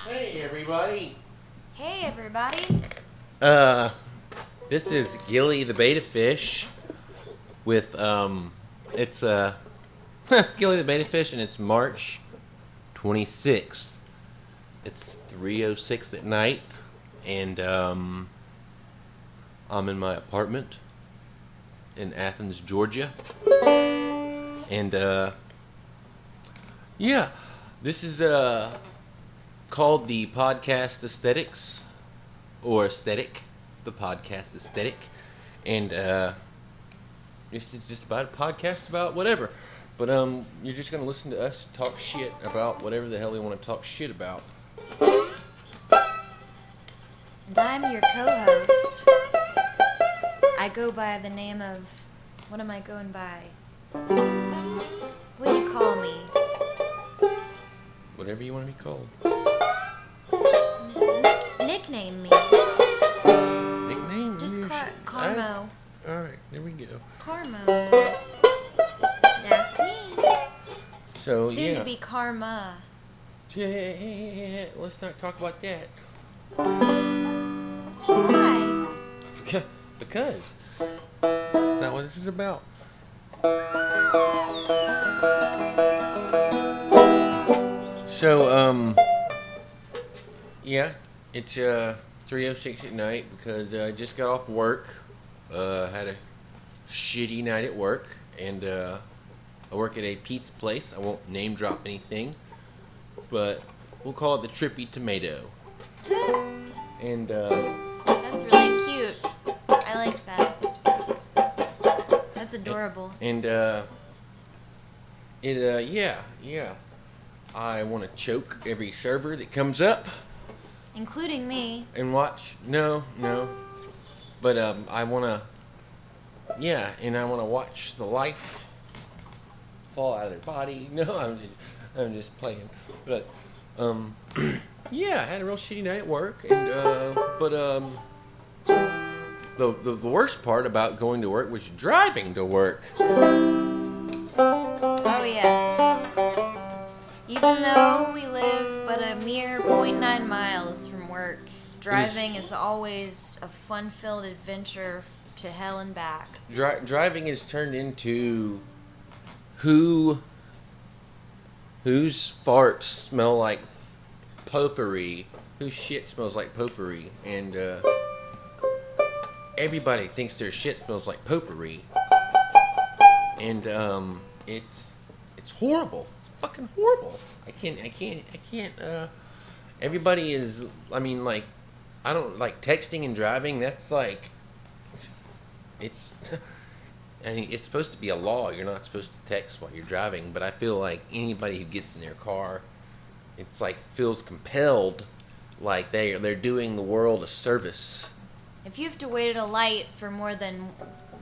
Hey everybody. Hey everybody. This is Gilly the beta fish with it's it's Gilly the beta fish and it's March 26th. It's 3:06 at night and I'm in my apartment in Athens, Georgia. And yeah, this is called the podcast aesthetics or aesthetic, the podcast aesthetic, and it's just about a podcast about whatever. But you're just gonna listen to us talk shit about whatever the hell we want to talk shit about. And I'm your co-host. I go by the name of, what am I going by? What do you call me? Whatever you want to be called. Nickname me. Nickname? Just Carmo. Alright, there we go. Carmo. That's me. So, Soon yeah. to be Karma. Yeah, let's not talk about that. Why? Because that's not what this is about. So, yeah, it's 3:06 at night because I just got off work. Had a shitty night at work, and I work at a pizza place. I won't name drop anything, but we'll call it the Trippy Tomato. And That's really cute. I like that. That's adorable. And yeah. I want to choke every server that comes up Including me. and watch. No. But I want to. Yeah, and I want to watch the life fall out of their body. No, I'm just playing. But yeah, I had a real shitty night at work, and the worst part about going to work was driving to work. Oh yes. Even though we live but a mere 0.9 miles from work, driving is always a fun-filled adventure to hell and back. Driving is turned into whose farts smell like potpourri, whose shit smells like potpourri, and everybody thinks their shit smells like potpourri, and it's horrible. It's fucking horrible. I can't. Everybody is. I mean, like, I don't like texting and driving. That's like, it's. I mean, it's supposed to be a law. You're not supposed to text while you're driving. But I feel like anybody who gets in their car, it's like feels compelled, like they're doing the world a service. If you have to wait at a light for more than,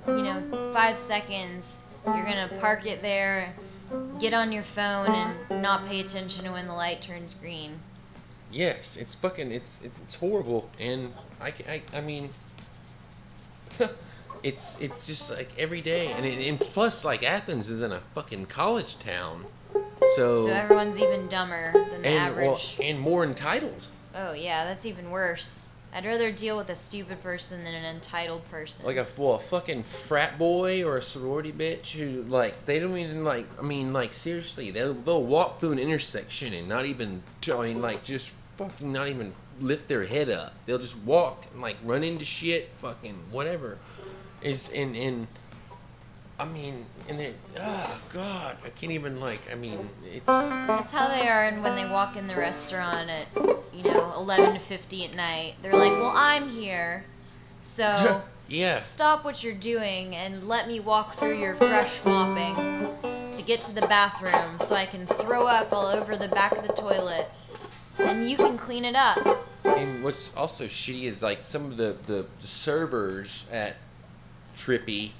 5 seconds, you're gonna park it there, get on your phone, and not pay attention to when the light turns green. Yes, it's fucking, it's horrible, and I mean, it's just like every day, and plus like Athens is in a fucking college town, so everyone's even dumber than the average. And more entitled. Oh yeah, that's even worse. I'd rather deal with a stupid person than an entitled person. Like a fucking frat boy or a sorority bitch who, like, they don't even, like, I mean, like, seriously, they'll walk through an intersection and not even, just fucking not even lift their head up. They'll just walk and, like, run into shit, fucking whatever. I mean, and they're, oh, God, I can't even, like, I mean, it's... That's how they are, and when they walk in the restaurant at, 11:50 at night, they're like, well, I'm here, so yeah. Stop what you're doing and let me walk through your fresh mopping to get to the bathroom so I can throw up all over the back of the toilet, and you can clean it up. And what's also shitty is, like, some of the servers at Trippy,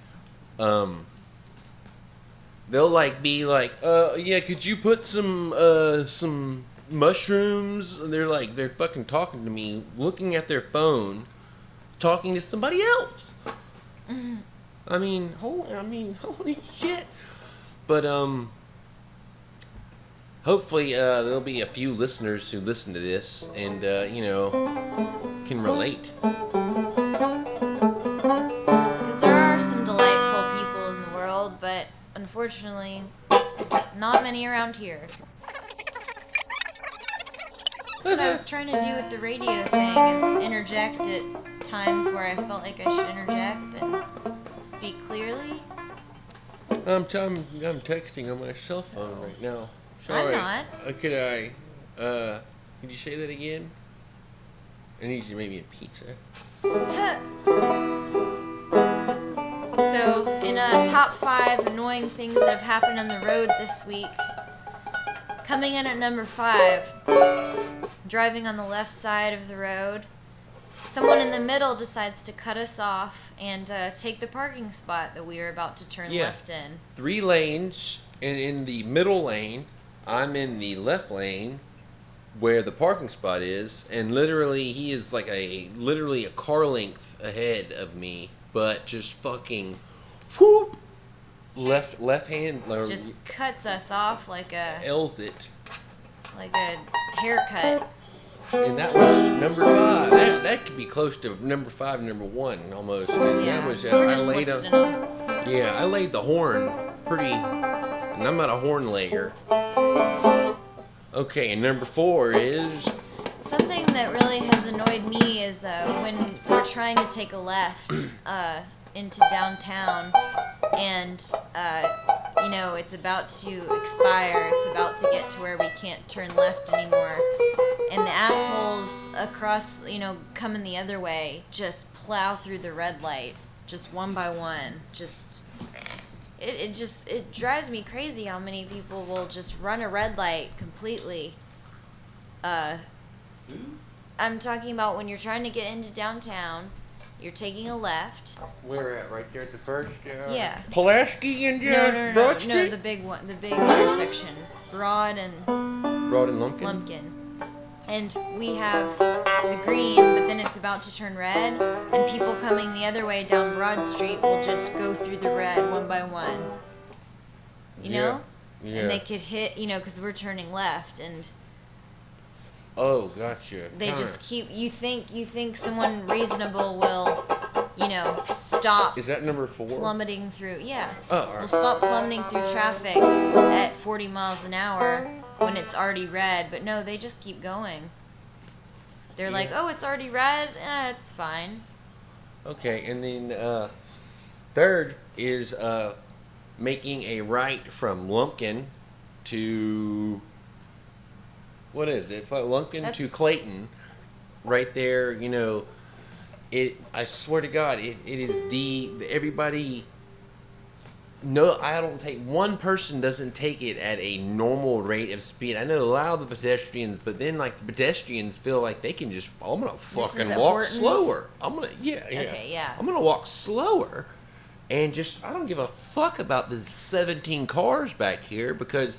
they'll like be like, yeah, could you put some mushrooms? And they're fucking talking to me, looking at their phone, talking to somebody else. I mean, holy shit. But hopefully there'll be a few listeners who listen to this and can relate. Because there are some delightful people in the world, but unfortunately, not many around here. That's what I was trying to do with the radio thing, is interject at times where I felt like I should interject and speak clearly. I'm texting on my cell phone right now. Sorry. I'm not. Could you say that again? I need you to make me a pizza. So, in top 5 annoying things that have happened on the road this week, coming in at number 5, driving on the left side of the road, someone in the middle decides to cut us off and take the parking spot that we were about to turn left in. 3 lanes, and in the middle lane, I'm in the left lane where the parking spot is, and literally he is like literally a car length ahead of me, but just fucking whoop left hand just cuts us off like a L's it. Like a haircut. And that was number 5. That could be close to number 5 and number 1 almost. Yeah, that was, we're just listing them. Yeah, I laid the horn pretty, and I'm not a horn layer. Okay, and number 4 is... Something that really has annoyed me is when we're trying to take a left into downtown, and it's about to expire. It's about to get to where we can't turn left anymore, and the assholes across, coming the other way, just plow through the red light, just one by one. It drives me crazy how many people will just run a red light completely. I'm talking about when you're trying to get into downtown, you're taking a left. Where at? Right there at the first? Yeah. Pulaski and No, the big one, the big intersection, Broad and Lumpkin. And we have the green, but then it's about to turn red, and people coming the other way down Broad Street will just go through the red one by one. You know? Yeah. And they could hit, because we're turning left, and... Oh, gotcha. They just keep... You think someone reasonable will, stop... Is that number 4? Plummeting through... Yeah. Oh, all right. Will stop plummeting through traffic at 40 miles an hour when it's already red, but no, they just keep going. They're like, oh, it's already red? It's fine. Okay, and then 3rd is making a right from Lumpkin to... What is it? Lumpkin to Clayton. Right there, I swear to God, it is everybody... No, one person doesn't take it at a normal rate of speed. I know a lot of the pedestrians, but then the pedestrians feel like they can just, I'm going to fucking walk slower. Okay, yeah. I'm going to walk slower. And I don't give a fuck about the 17 cars back here, because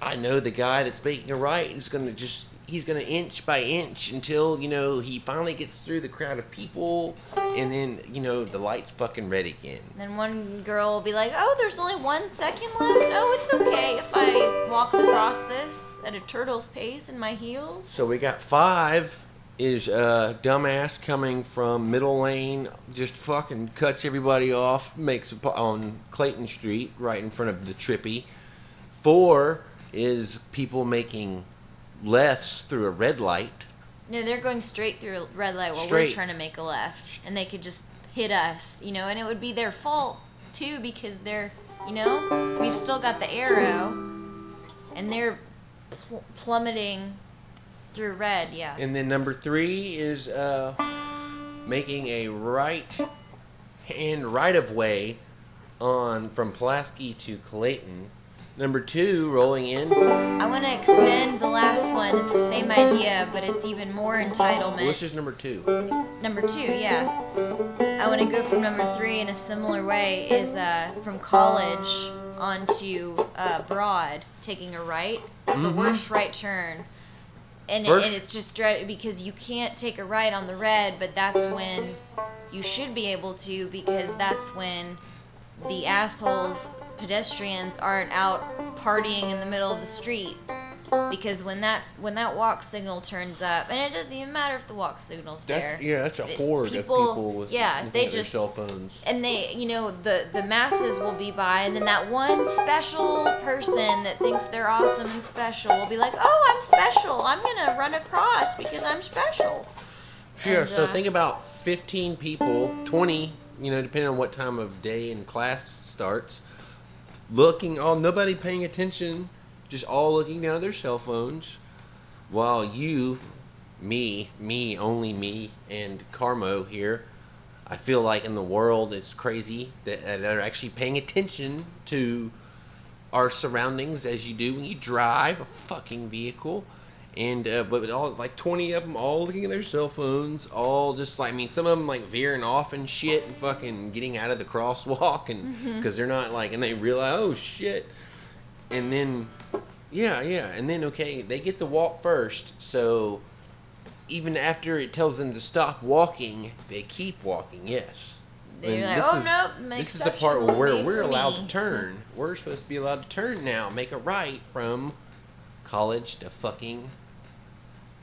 I know the guy that's making a right is going to he's going to inch by inch until, he finally gets through the crowd of people, and then, the light's fucking red again. Then one girl will be like, oh, there's only 1 second left. Oh, it's okay if I walk across this at a turtle's pace in my heels. So we got 5 is dumbass coming from middle lane, just fucking cuts everybody off, on Clayton Street, right in front of the Trippy. 4 is people making lefts through a red light. No, they're going straight through a red light while we're trying to make a left, and they could just hit us, and it would be their fault too, because they're, we've still got the arrow, and they're plummeting through red. Yeah. And then number 3 is making a right of way from Pulaski to Clayton. Number 2, rolling in. I want to extend the last one. It's the same idea, but it's even more entitlement. Well, this is number 2. Number 2, yeah. I want to go from number 3 in a similar way, is from College onto Broad, taking a right. It's the worst right turn. And it's just because you can't take a right on the red, but that's when you should be able to, because that's when the assholes pedestrians aren't out partying in the middle of the street. Because when that walk signal turns up, and it doesn't even matter if the walk signal's there. That's a horde of people with they looking at just their cell phones. And they, the masses will be by, and then that one special person that thinks they're awesome and special will be like, "Oh, I'm special. I'm gonna run across because I'm special." Yeah. And, So think about 15 people, 20, depending on what time of day and class starts, nobody paying attention. Just all looking down at their cell phones, while you, me, only me, and Carmo here, I feel like in the world it's crazy that are actually paying attention to our surroundings as you do when you drive a fucking vehicle. And but all like 20 of them all looking at their cell phones, all just like, some of them like veering off and shit and fucking getting out of the crosswalk, and because they're not like, and they realize, oh shit, and then. Yeah, and then, okay, they get to walk first, so even after it tells them to stop walking, they keep walking, yes. They're like, nope, this is the part where we're allowed to turn. We're supposed to be allowed to turn now, make a right from College to fucking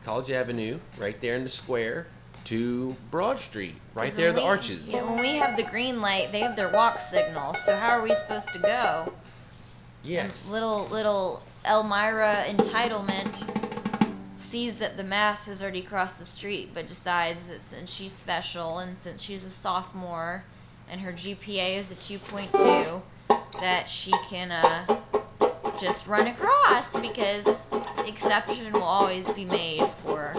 College Avenue, right there in the square, to Broad Street, right there, the arches. Yeah, when we have the green light, they have their walk signal, so how are we supposed to go? Yes. And little Elmira entitlement sees that the mass has already crossed the street, but decides that since she's special and since she's a sophomore and her GPA is a 2.2, that she can just run across, because exception will always be made for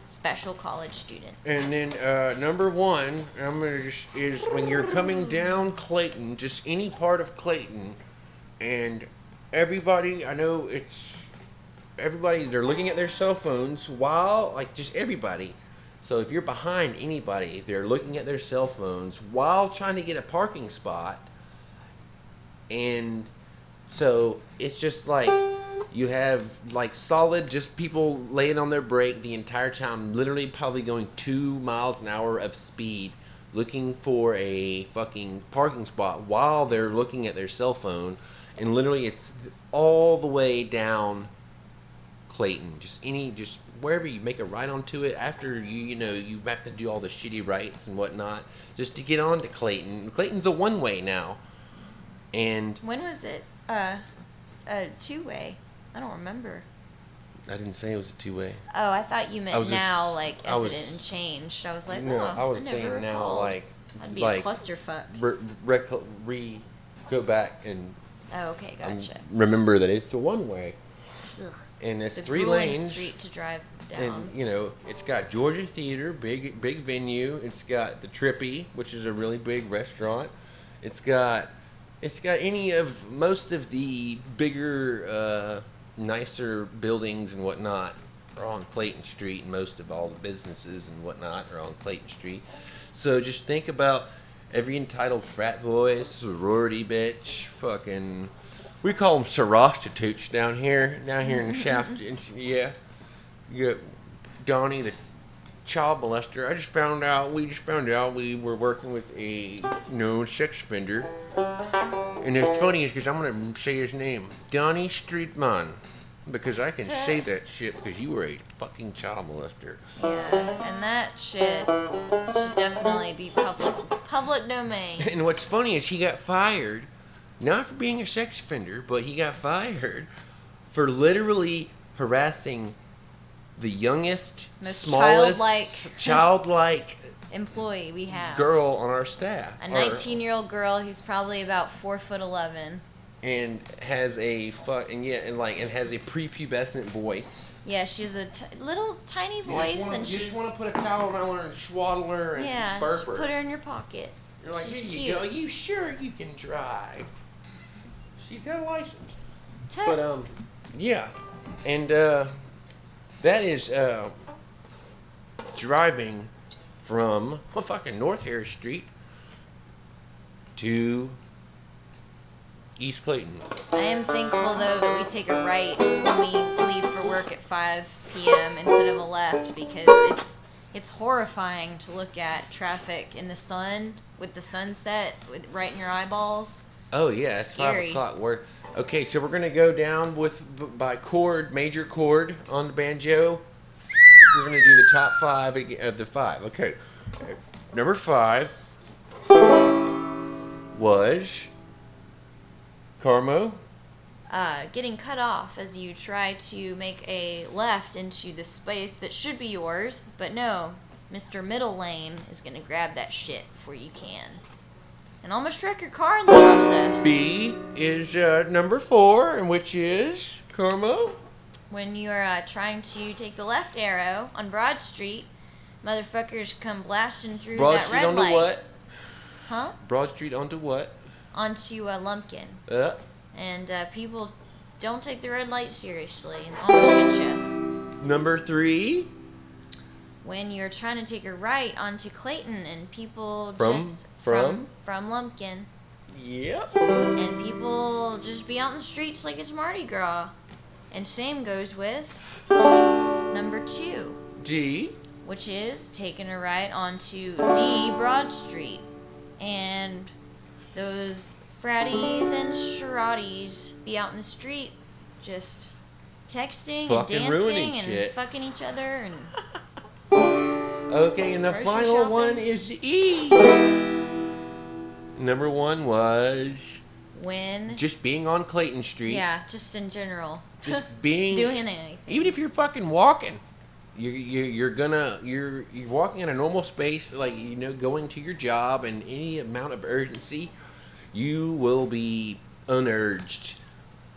special college students. And then number one, is when you're coming down Clayton, just any part of Clayton, and everybody, I know everybody, they're looking at their cell phones while, like, just everybody. So if you're behind anybody, they're looking at their cell phones while trying to get a parking spot. And so it's just like you have like solid just people laying on their brake the entire time, literally probably going 2 miles an hour of speed, looking for a fucking parking spot while they're looking at their cell phone. And literally it's all the way down Clayton, just wherever you make a right onto it, after you have to do all the shitty rights and whatnot just to get onto Clayton. Clayton's a one-way now. And when was it two-way? I don't remember. I didn't say it was a two-way. Oh, I thought you meant now, like, as it didn't change. I was like, no, oh, I was saying never now, recalled. like, That'd be like a clusterfuck. Go back and Oh, okay, gotcha. remember that it's a one-way. Ugh. And it's The 3 grueling lanes. street to drive down. And it's got Georgia Theater, big venue. It's got the Trippy, which is a really big restaurant. It's got most of the bigger, nicer buildings and whatnot are on Clayton Street, and most of all the businesses and whatnot are on Clayton Street. So just think about every entitled frat boy, sorority bitch, fucking, we call them sorostitutes down here in the South. Yeah. You got Donnie, the child molester. We just found out we were working with a known sex offender. And it's funny because I'm going to say his name. Donnie Streetman. Because I can say that shit because you were a fucking child molester. Yeah, and that shit should definitely be public domain. And what's funny is he got fired, not for being a sex offender, but he got fired for literally harassing the youngest, Most smallest, childlike employee we have. girl on our staff. A 19-year-old girl who's probably about 4'11". And has a and has a prepubescent voice. Yeah, she's a little tiny voice, you just want to put a towel around her and swaddle her and burp her. Put her in your pocket. You're like, she's here cute. you go. You sure you can drive? She's got a license. But yeah, and that is driving from fucking North Harris Street to East Clayton. I am thankful, though, that we take a right when we leave for work at 5 p.m. instead of a left, because it's horrifying to look at traffic in the sun with the sunset right in your eyeballs. Oh yeah, it's Scary. 5 o'clock. Okay, so we're gonna go down by chord, major chord on the banjo. We're gonna do the top 5 of the 5. Okay, number 5 was Carmo. Getting cut off as you try to make a left into the space that should be yours, but no, Mr. Middle Lane is gonna grab that shit before you can. And almost wreck your car in the process. B is number 4, and which is Carmo. When you're trying to take the left arrow on Broad Street, motherfuckers come blasting through Broad that Street red onto light. what? Huh? Broad Street onto what? Onto Lumpkin. And people don't take the red light seriously and almost hit you. Number 3. When you're trying to take a right onto Clayton and people From Lumpkin. Yep. And people just be out in the streets like it's Mardi Gras. And same goes with number 2. D. Which is taking a right onto D Broad Street. And those fratties and shirades be out in the street just texting Fucking and ruining dancing and shit. fucking each other and Okay, and the Grocery final shopping. one is E. Number 1 was when just being on Clayton Street. yeah, just in general. Just being doing anything. Even if you're fucking walking, you're walking in a normal space, like going to your job, and any amount of urgency, you will be unurged.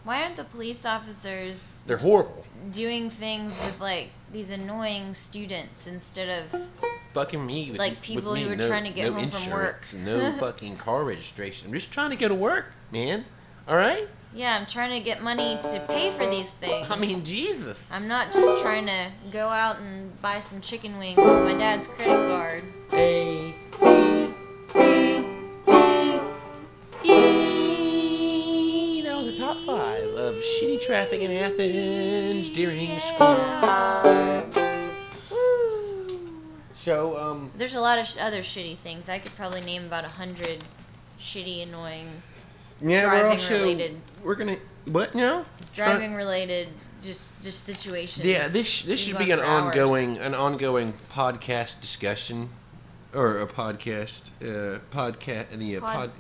Why aren't the police officers They're horrible. doing things with like these annoying students instead of Fucking me. Like people who are trying to get no home from work. insurance, no fucking car registration. I'm just trying to go to work, man. All right? yeah, I'm trying to get money to pay for these things. I mean, Jesus. I'm not just trying to go out and buy some chicken wings with my dad's credit card. A, B, C, D, E. That was the top 5 of shitty traffic in Athens during school. Woo! So, There's a lot of other shitty things. I could probably name about 100 shitty, annoying, yeah, driving-related. we're gonna, what now? driving-related, just situations. Yeah, this should be an ongoing podcast discussion, or a podcast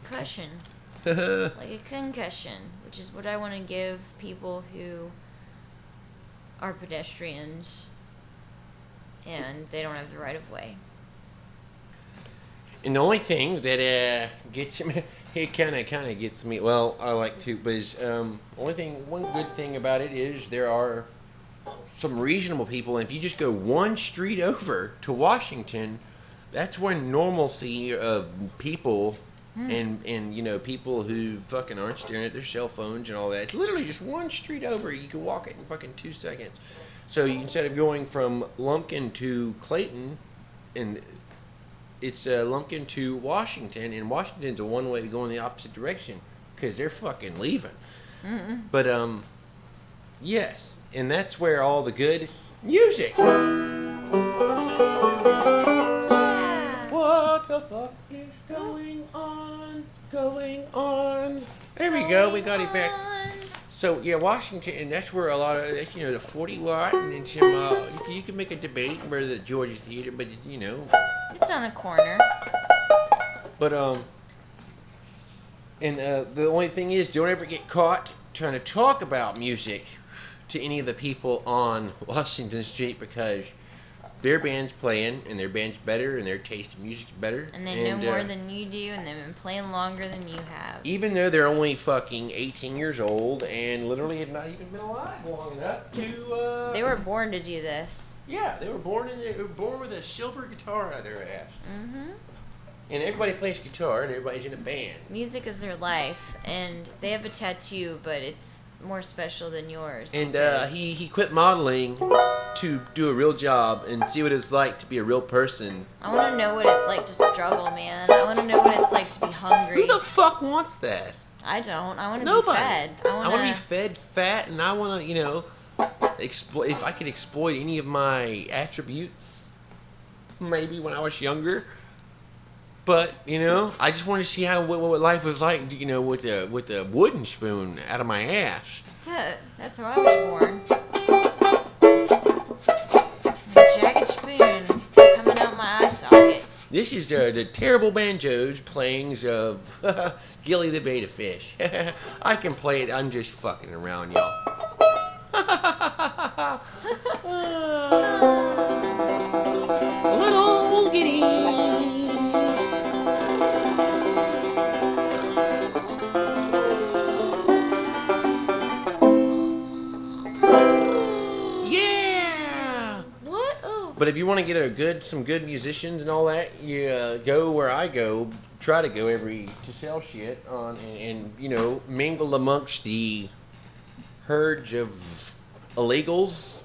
Concussion. Like a concussion, which is what I want to give people who are pedestrians and they don't have the right of way. And the only thing that gets me, it kind of gets me. Well, I like to, but is one good thing about it is there are some reasonable people, and if you just go one street over to Washington, that's when normalcy of people and people who fucking aren't staring at their cell phones and all that. It's literally just one street over. You can walk it in fucking 2 seconds. So instead of going from Lumpkin to Clayton, and it's Lumpkin to Washington, and Washington's a one-way going the opposite direction because they're fucking leaving. Mm-mm. But yes, and that's where all the good music. Yeah. What the fuck is going on? Going on? There we go. We got it back. So yeah, Washington, and that's where a lot of the 40 watt and then some. You can make a debate where the Georgia Theater, but It's on a corner. But and the only thing is, don't ever get caught trying to talk about music to any of the people on Washington Street, because their band's playing and their band's better and their taste in music's better. And they know more than you do, and they've been playing longer than you have. Even though they're only fucking 18 years old and literally have not even been alive long enough to. They were born to do this. Yeah, they were born with a silver guitar out of their ass. Mm-hmm. And everybody plays guitar and everybody's in a band. Music is their life, and they have a tattoo, but it's more special than yours. And because he quit modeling to do a real job and see what it's like to be a real person. I want to know what it's like to struggle, man. I want to know what it's like to be hungry. Who the fuck wants that? I don't. I want to Nobody. be fed. I want to be fed, fat, and I want to, exploit. If I could exploit any of my attributes, maybe when I was younger, But I just wanted to see what life was like, with the wooden spoon out of my ass. That's how I was born. A jagged spoon coming out my eye socket. This is the terrible banjos playings of Gilly the beta fish. I can play it. I'm just fucking around, y'all. Little Gilly. Yeah. What? Oh. But if you want to get some good musicians and all that, you go where I go. Try to go to sell shit on and mingle amongst the herds of illegals.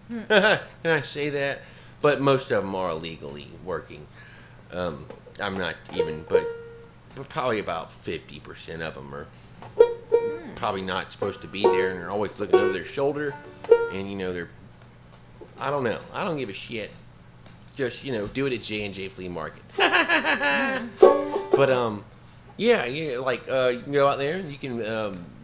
Can I say that? But most of them are illegally working. I'm not even, but probably about 50% of them are probably not supposed to be there, and they're always looking over their shoulder, and they're. I don't know. I don't give a shit. Just do it at J&J Flea Market. But yeah, like you can go out there and you can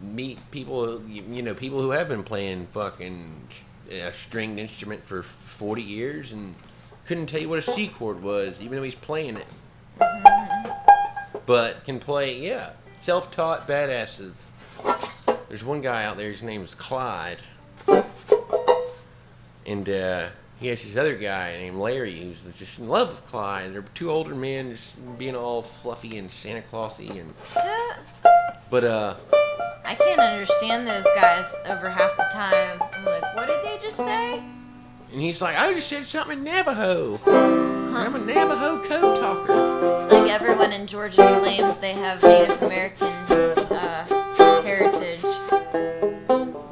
meet people, people who have been playing fucking a stringed instrument for 40 years and couldn't tell you what a C chord was, even though he's playing it. But can play, self-taught badasses. There's one guy out there, his name is Clyde. And he has this other guy named Larry who's just in love with Clyde. They're two older men just being all fluffy and Santa Clausy and. But I can't understand those guys over half the time. I'm like, what did they just say? And he's like, I just said something in Navajo. I'm a Navajo code talker. It's like everyone in Georgia claims they have Native American heritage.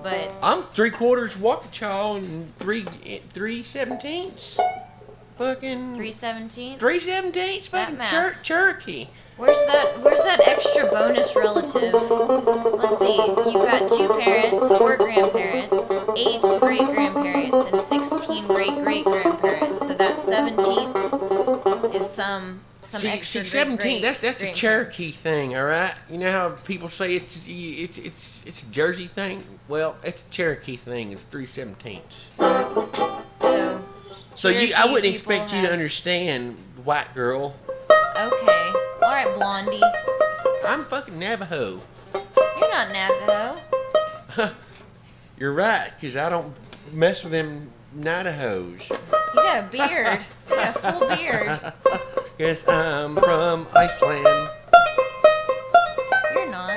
But I'm 3/4 Waukesha and 3/17. Fucking 3/17. 3/17. Fucking Cherokee. Where's that extra bonus relative? Let's see. You've got 2 parents, 4 grandparents, 8 great grandparents, and 16 great great grandparents. So that 17th is some extra. 17. That's a Cherokee thing, all right. You know how people say it's a Jersey thing. Well, it's a Cherokee thing. It's 3/17. So I wouldn't expect you to understand, white girl. Okay. All right, Blondie. I'm fucking Navajo. You're not Navajo. You're right, because I don't mess with them Navajos. You got a beard. You got a full beard. Yes, I'm from Iceland. You're not.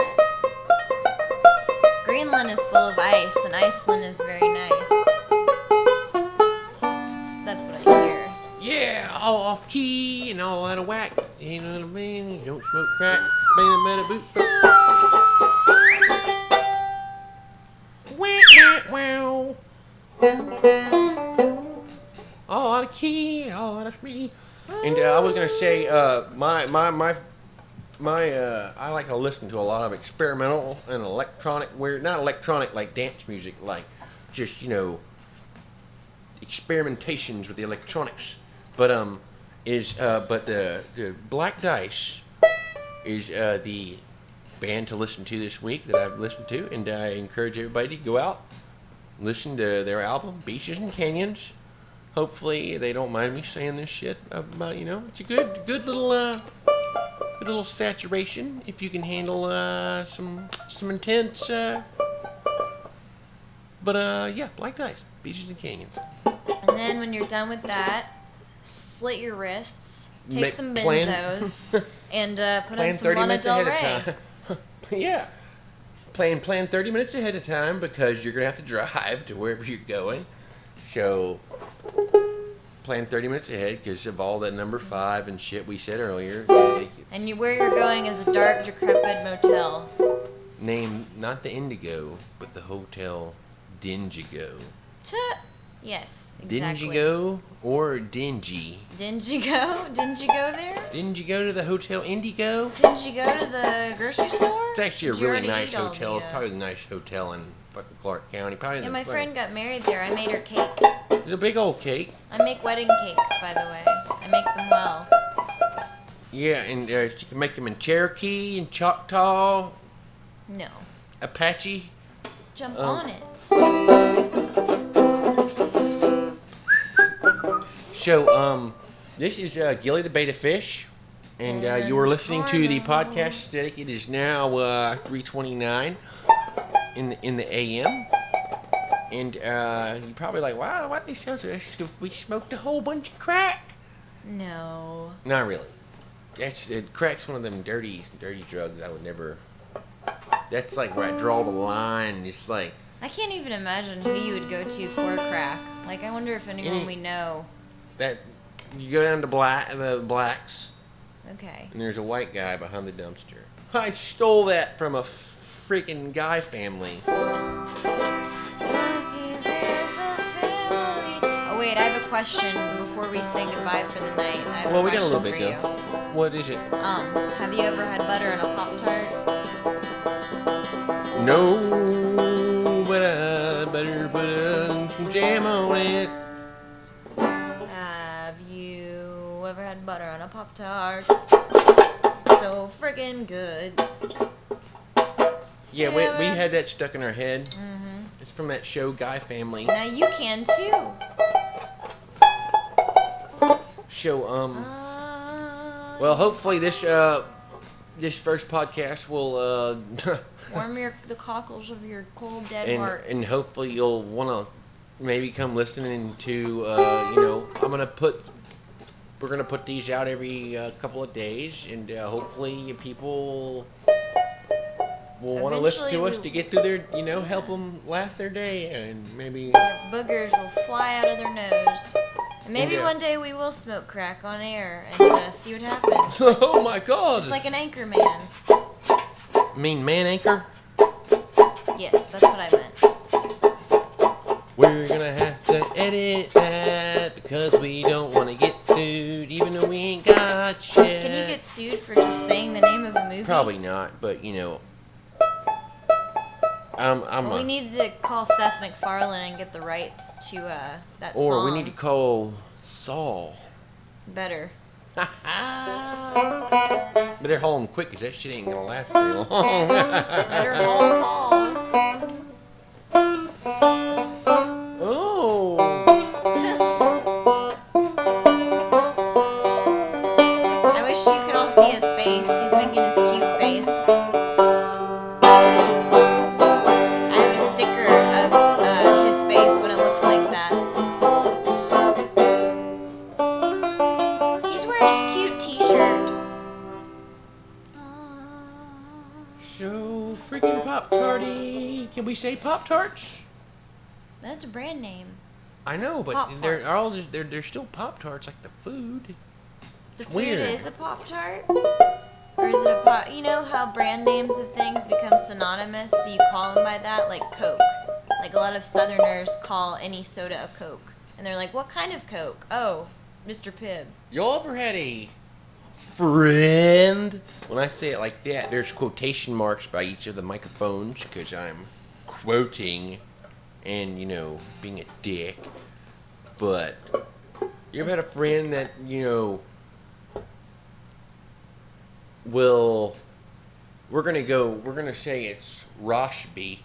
Greenland is full of ice, and Iceland is very nice. So that's what I hear. Yeah, all off key and all out of whack. You know what I mean? You don't smoke crack. Bam, bada, boop, boop. Wow. All out of key, all out of me. And I was gonna say, I like to listen to a lot of experimental and electronic, not electronic like dance music, like just experimentations with the electronics. But the Black Dice is the band to listen to this week that I've listened to, and I encourage everybody to go out, listen to their album Beaches and Canyons. Hopefully they don't mind me saying this shit about it's a good little saturation if you can handle some intense. But yeah, Black Dice, Beaches and Canyons. And then when you're done with that, slit your wrists, take some benzos, and put on some Lana Del Rey. Yeah. Plan 30 minutes ahead of time because you're going to have to drive to wherever you're going. So plan 30 minutes ahead because of all that number 5 and shit we said earlier. And where you're going is a dark, decrepit motel. Named not the Indigo, but the Hotel Dingigo. Yes, exactly. Dingigo or Dingy? Dingigo? Didn't you go there? Didn't you go to the Hotel Indigo? Didn't you go to the grocery store? It's actually a really nice hotel. It's probably the nice hotel in fucking Clark County. Probably my friend got married there. I made her cake. It's a big old cake. I make wedding cakes, by the way. I make them well. Yeah, and you can make them in Cherokee and Choctaw, No. Apache. Jump on it. So, this is Gilly the Beta Fish, and you are listening to the Carmo. podcast aesthetic. It is now 3:29 in the AM, and you're probably like, wow, why they sound so? We smoked a whole bunch of crack. No. Not really. Crack's one of them dirty drugs. I would never. That's like where I draw the line. It's like I can't even imagine who you would go to for crack. Like, I wonder if anyone we know. that you go down to the blacks, Okay. and there's a white guy behind the dumpster. I stole that from a freaking guy family. Oh wait, I have a question before we say goodbye for the night. I have Well, a we got a question little bit for you. though. What is it? Have you ever had butter on a Pop-Tart? No, but I better put some jam on it. Have you ever had butter on a Pop-Tart? So friggin' good. Yeah, we had that stuck in our head. Mm-hmm. It's from that show Guy Family. Now you can too. Show Well, hopefully this first podcast will Warm the cockles of your cold dead heart. and hopefully you'll want to maybe come listening to we're gonna put these out every couple of days, and hopefully people will want to listen to us to get through their help them laugh their day, and maybe Their boogers will fly out of their nose. And maybe And, one day we will smoke crack on air and see what happens. oh my god, Just like an anchor man. mean man anchor. Yes, that's what I meant. We're gonna have to edit that because we don't want to get sued, even though we ain't got shit. Can you get sued for just saying the name of a movie? Probably not, but We need to call Seth MacFarlane and get the rights to that or song. we need to call Saul. Better. Better haul him quick, 'cause that shit ain't gonna last very long. Better haul Paul. Oh. I wish you could all see his face. He's making his cute face. I have a sticker of his face when it looks like that. He's wearing his cute t-shirt. So freaking Pop-Tarty. Can we say Pop-Tarts? That's a brand name. I know, but Pop-Tarts. they're still Pop-Tarts, like the food. The food Weird. is a Pop-Tart? Or is it a pop? You know how brand names of things become synonymous, so you call them by that? Like Coke. Like a lot of Southerners call any soda a Coke. And they're like, what kind of Coke? Oh, Mr. Pibb. Y'all ever had a friend? When I say it like that, there's quotation marks by each of the microphones because I'm quoting and, being a dick. But you ever had a friend that, we're gonna say it's Roshby.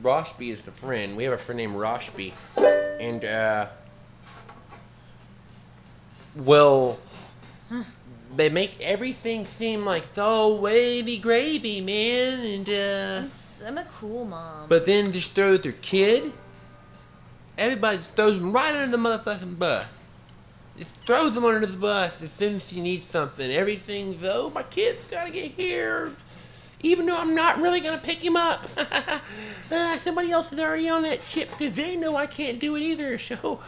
Roshby is the friend. We have a friend named Roshby. And, they make everything seem like so wavy gravy, man, and I'm a cool mom. but then just throw their kid. Everybody just throws them right under the motherfucking bus. Just throws them under the bus as soon as you need something. Everything's, oh, my kid's gotta get here, even though I'm not really gonna pick him up. Somebody else is already on that ship because they know I can't do it either. So,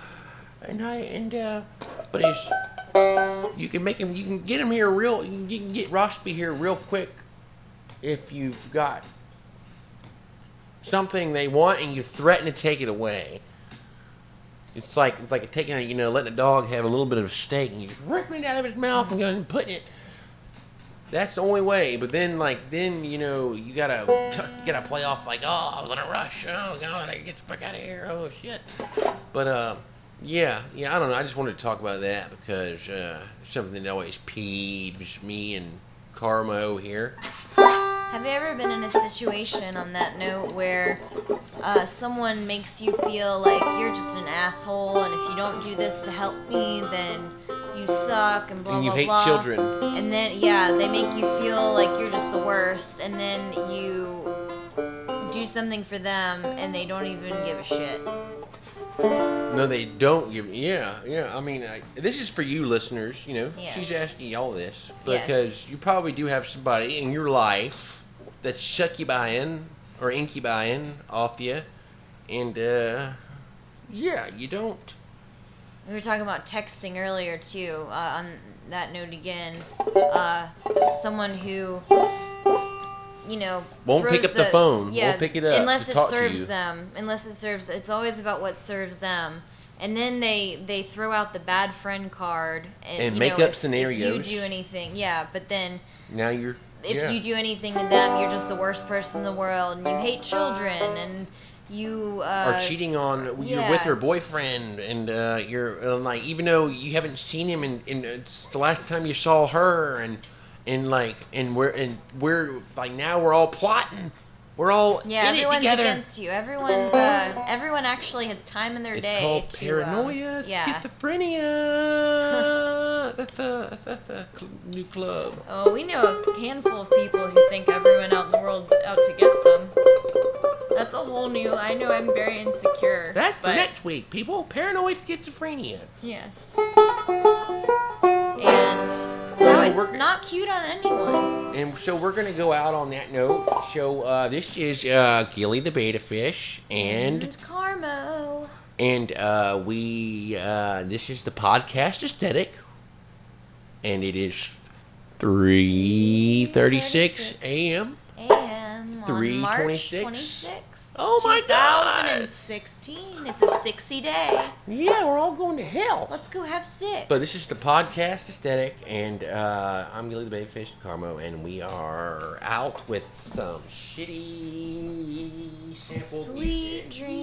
but it's. You can get him here you can get Roshby here real quick if you've got something they want and you threaten to take it away. It's like taking letting a dog have a little bit of steak and you just ripping it out of his mouth and going and putting it. That's the only way. But then you gotta play off like, oh, I was in a rush. Oh god, I gotta get the fuck out of here. Oh shit. But Yeah, I don't know. I just wanted to talk about that because something that always peeves me and Carmo here. Have you ever been in a situation on that note where someone makes you feel like you're just an asshole, and if you don't do this to help me, then you suck, and blah And you blah hate blah. children. And then they make you feel like you're just the worst, and then you do something for them, and they don't even give a shit. No, they don't give. Yeah. I mean, this is for you listeners. Yes. She's asking y'all this Yes. because you probably do have somebody in your life that's succubine or incubine off you, and you don't. We were talking about texting earlier too. On that note again, someone who Won't pick throws up the phone. Yeah, Won't pick it up unless to it talk to serves you. them. Unless it serves, it's always about what serves them. And then they throw out the bad friend card and make up if scenarios. you do anything, but then Now you're. if you do anything to them, you're just the worst person in the world, and you hate children, and you are cheating on you're with her boyfriend, and you're like, even though you haven't seen him in it's the last time you saw her, and we're like, now we're all plotting, we're all in it everyone's together. against you. Everyone's everyone actually has time in their It's day called to paranoia. Schizophrenia. That's the new club. Oh, we know a handful of people who think everyone out in the world's out to get them. That's a whole new. I know I'm very insecure. That's for next week, people. Paranoid schizophrenia. Yes. And it's not cute on anyone. And so we're going to go out on that note. So this is Gilly the Beta Fish and Carmo. And this is the podcast aesthetic. And it is 3:36 a.m. 3:26. Oh my God! 2016. It's a 60 day. Yeah, we're all going to hell. Let's go have 6. But this is the podcast aesthetic, and I'm Gilly the Baby Fish, Carmo, and we are out with some shitty sample Sweet music. dreams.